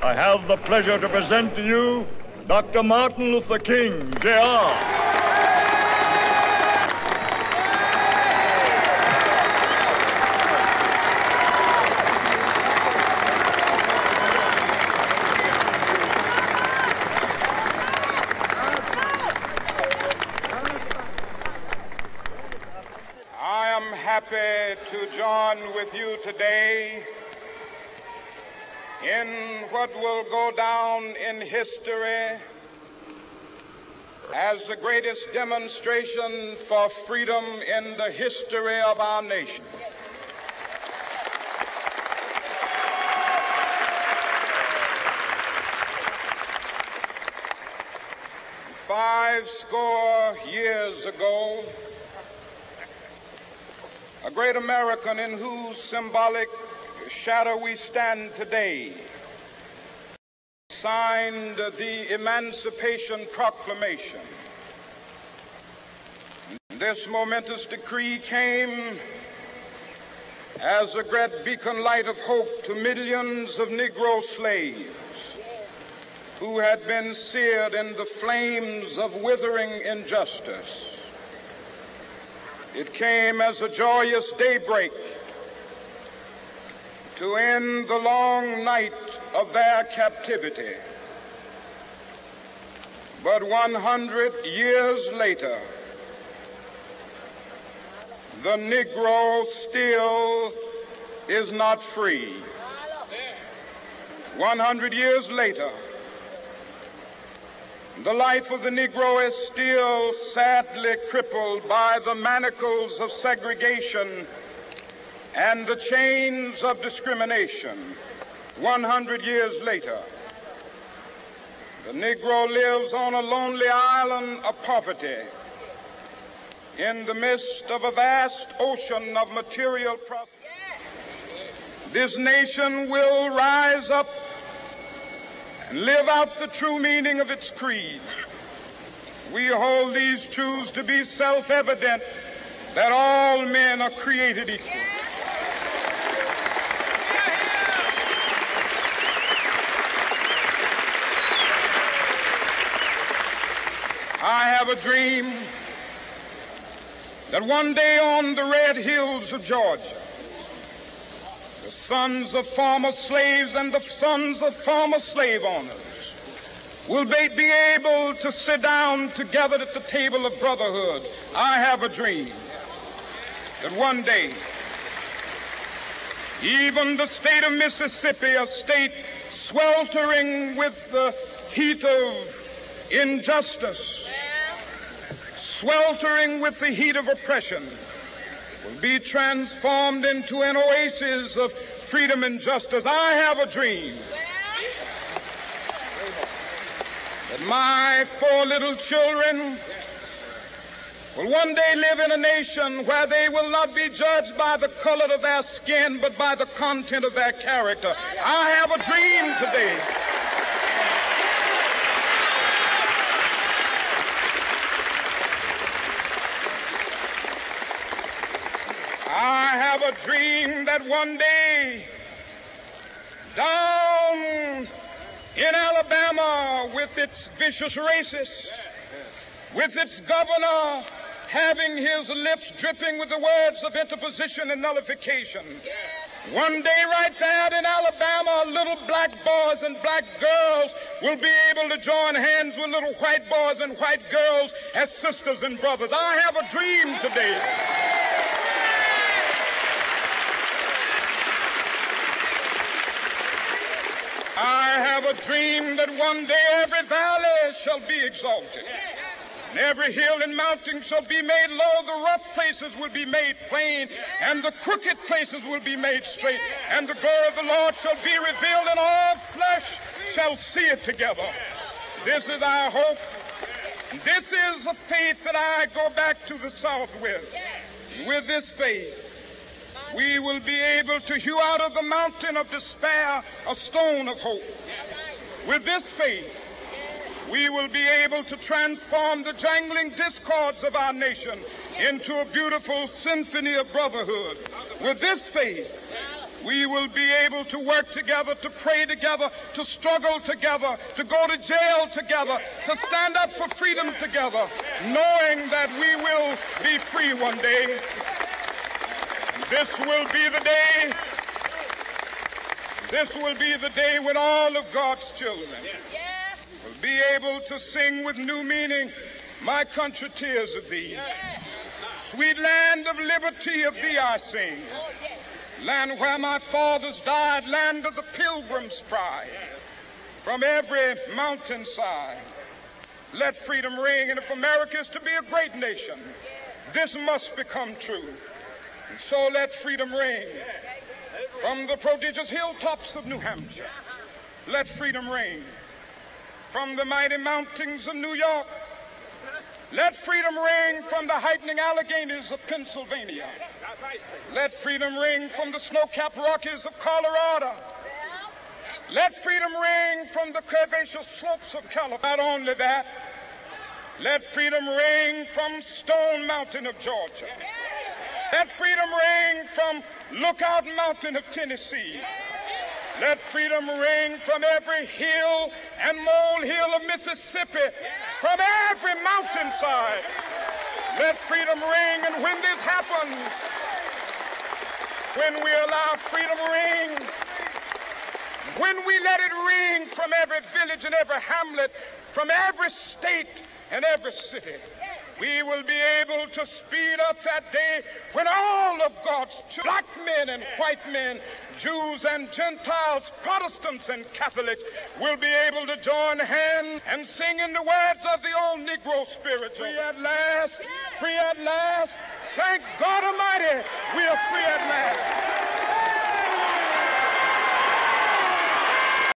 I have the pleasure to present to you Dr. Martin Luther King, Jr. Happy to join with you today in what will go down in history as the greatest demonstration for freedom in the history of our nation. Five score years ago, a great American in whose symbolic shadow we stand today signed the Emancipation Proclamation. This momentous decree came as a great beacon light of hope to millions of Negro slaves who had been seared in the flames of withering injustice. It came as a joyous daybreak to end the long night of their captivity. But 100 years later, the Negro still is not free. 100 years later, the life of the Negro is still sadly crippled by the manacles of segregation and the chains of discrimination. 100 years later, the Negro lives on a lonely island of poverty in the midst of a vast ocean of material prosperity. This nation will rise up and live out the true meaning of its creed. We hold these truths to be self-evident, that all men are created equal. I have a dream that one day on the red hills of Georgia, the sons of former slaves and the sons of former slave owners will be able to sit down together at the table of brotherhood. I have a dream that one day, even the state of Mississippi, a state sweltering with the heat of injustice, sweltering with the heat of oppression, will be transformed into an oasis of freedom and justice. I have a dream that my 4 little children will one day live in a nation where they will not be judged by the color of their skin, but by the content of their character. I have a dream today a dream that one day down in Alabama, with its vicious racists, with its governor having his lips dripping with the words of interposition and nullification, one day right there in Alabama, little black boys and black girls will be able to join hands with little white boys and white girls as sisters and brothers. I have a dream today that one day every valley shall be exalted, and every hill and mountain shall be made low. The rough places will be made plain, and the crooked places will be made straight. And the glory of the Lord shall be revealed, and all flesh shall see it together. This is our hope. This is a faith that I go back to the South with. With this faith, we will be able to hew out of the mountain of despair a stone of hope. With this faith, we will be able to transform the jangling discords of our nation into a beautiful symphony of brotherhood. With this faith, We will be able to work together, to pray together, to struggle together, to go to jail together, to stand up for freedom together, knowing that we will be free one day. This will be the day. This will be the day when all of God's children will be able to sing with new meaning, "My country, tears of thee. Sweet land of liberty, of thee I sing. Land where my fathers died, land of the pilgrim's pride. From every mountainside, let freedom ring. And if America is to be a great nation, this must become true. And so let freedom ring. From the prodigious hilltops of New Hampshire, let freedom ring. From the mighty mountains of New York, let freedom ring. From the heightening Alleghenies of Pennsylvania, let freedom ring. From the snow-capped Rockies of Colorado, let freedom ring. From the curvaceous slopes of California. Not only that, let freedom ring from Stone Mountain of Georgia. Let freedom ring from Lookout Mountain of Tennessee. Let freedom ring from every hill and molehill of Mississippi, from every mountainside. Let freedom ring, and when this happens, when we allow freedom ring, when we let it ring from every village and every hamlet, from every state and every city, we will be able to speed up that day when all of God's children, black men and white men, Jews and Gentiles, Protestants and Catholics, will be able to join hands and sing in the words of the old Negro spiritual. Free at last, free at last. Thank God Almighty, we are free at last.